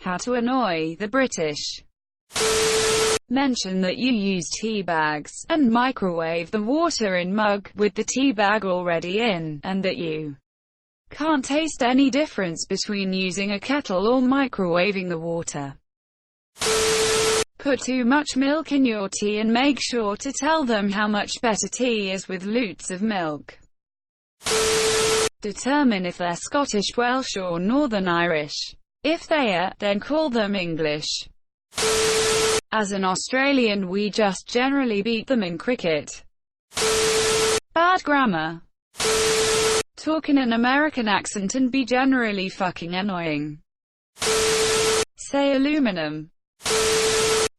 How to annoy the British. Mention that you use tea bags, and microwave the water in mug, with the tea bag already in, and that you can't taste any difference between using a kettle or microwaving the water. Put too much milk in your tea and make sure to tell them how much better tea is with lots of milk. Determine if they're Scottish, Welsh or Northern Irish. If they are, then call them English. As an Australian, we just generally beat them in cricket. Bad grammar. Talk in an American accent and be generally fucking annoying. Say aluminum.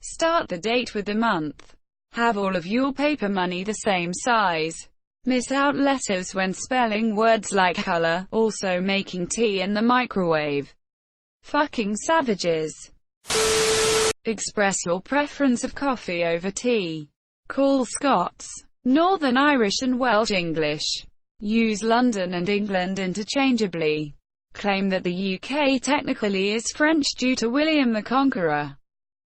Start the date with the month. Have all of your paper money the same size. Miss out letters when spelling words like color, also making tea in the microwave. Fucking savages. Express your preference of coffee over tea. Call Scots, Northern Irish and Welsh English. Use London and England interchangeably. Claim that the UK technically is French due to William the Conqueror.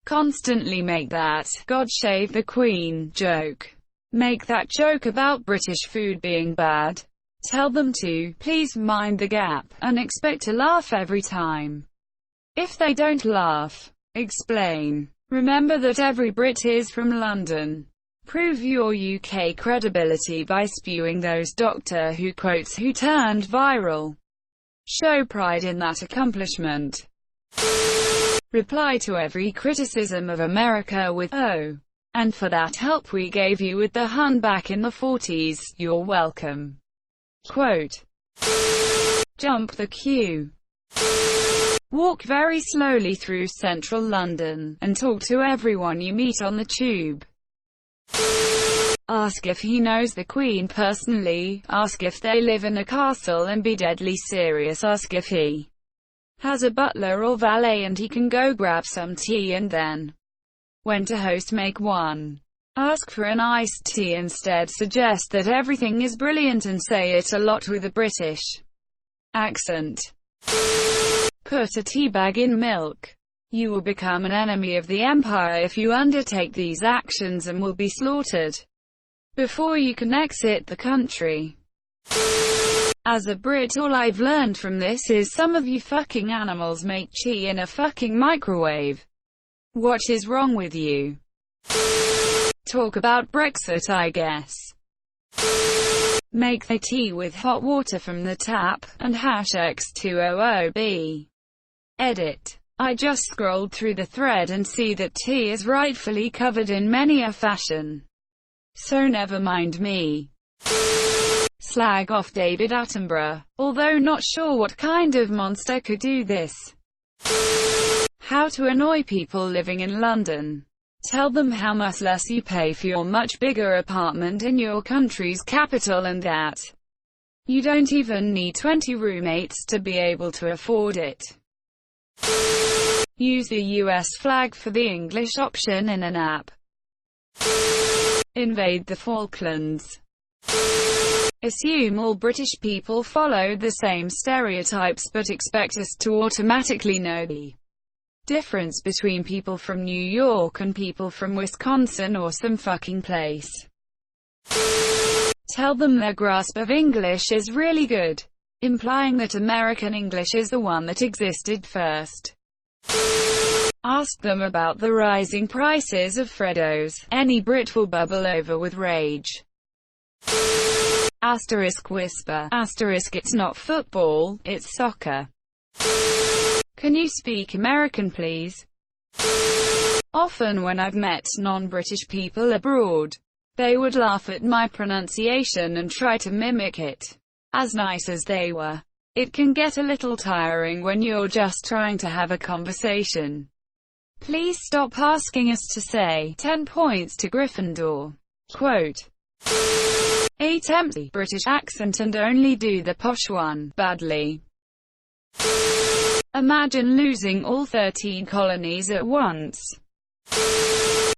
Constantly make that "God save the Queen" joke. Make that joke about British food being bad. Tell them to please mind the gap, and expect to laugh every time. If they don't laugh, explain. Remember that every Brit is from London. Prove your UK credibility by spewing those Doctor Who quotes who turned viral. Show pride in that accomplishment. Reply to every criticism of America with, "Oh, and for that help we gave you with the Hun back in the 40s, you're welcome." Quote. Jump the queue. Walk very slowly through central London, and talk to everyone you meet on the tube. Ask if he knows the Queen personally, ask if they live in a castle, and be deadly serious. Ask if he has a butler or valet and he can go grab some tea, and then, when to host, make one. Ask for an iced tea instead. Suggest that everything is brilliant and say it a lot with a British accent. Put a tea bag in milk. You will become an enemy of the Empire if you undertake these actions and will be slaughtered before you can exit the country. As a Brit, all I've learned from this is some of you fucking animals make tea in a fucking microwave. What is wrong with you? Talk about Brexit, I guess. Make the tea with hot water from the tap, and #X200B. Edit. I just scrolled through the thread and see that tea is rightfully covered in many a fashion. So never mind me. Slag off David Attenborough, although not sure what kind of monster could do this. How to annoy people living in London. Tell them how much less you pay for your much bigger apartment in your country's capital, and that you don't even need 20 roommates to be able to afford it. Use the US flag for the English option in an app. Invade the Falklands. Assume all British people follow the same stereotypes but expect us to automatically know the difference between people from New York and people from Wisconsin or some fucking place. Tell them their grasp of English is really good, implying that American English is the one that existed first. Ask them about the rising prices of Freddos. Any Brit will bubble over with rage. Asterisk whisper. Asterisk it's not football, it's soccer. Can you speak American please? Often when I've met non-British people abroad, they would laugh at my pronunciation and try to mimic it. As nice as they were, it can get a little tiring when you're just trying to have a conversation. Please stop asking us to say 10 points to Gryffindor. Quote. 8 empty British accent and only do the posh one badly. Imagine losing all 13 colonies at once.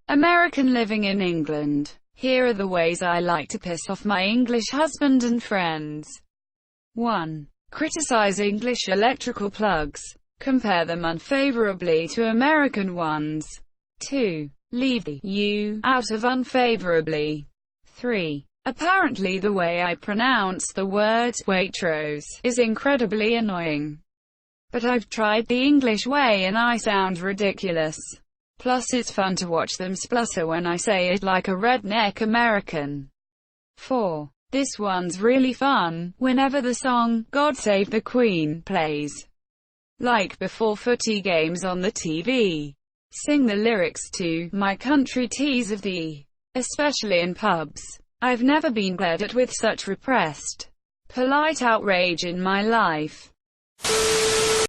American living in England. Here are the ways I like to piss off my English husband and friends. 1. Criticize English electrical plugs. Compare them unfavorably to American ones. 2. Leave the U out of unfavorably. 3. Apparently the way I pronounce the word Waitrose is incredibly annoying. But I've tried the English way and I sound ridiculous. Plus it's fun to watch them splutter when I say it like a redneck American. 4. This one's really fun, whenever the song, God Save the Queen, plays. Like before footy games on the TV. Sing the lyrics to My Country Tees of Thee, especially in pubs. I've never been glared at with such repressed, polite outrage in my life.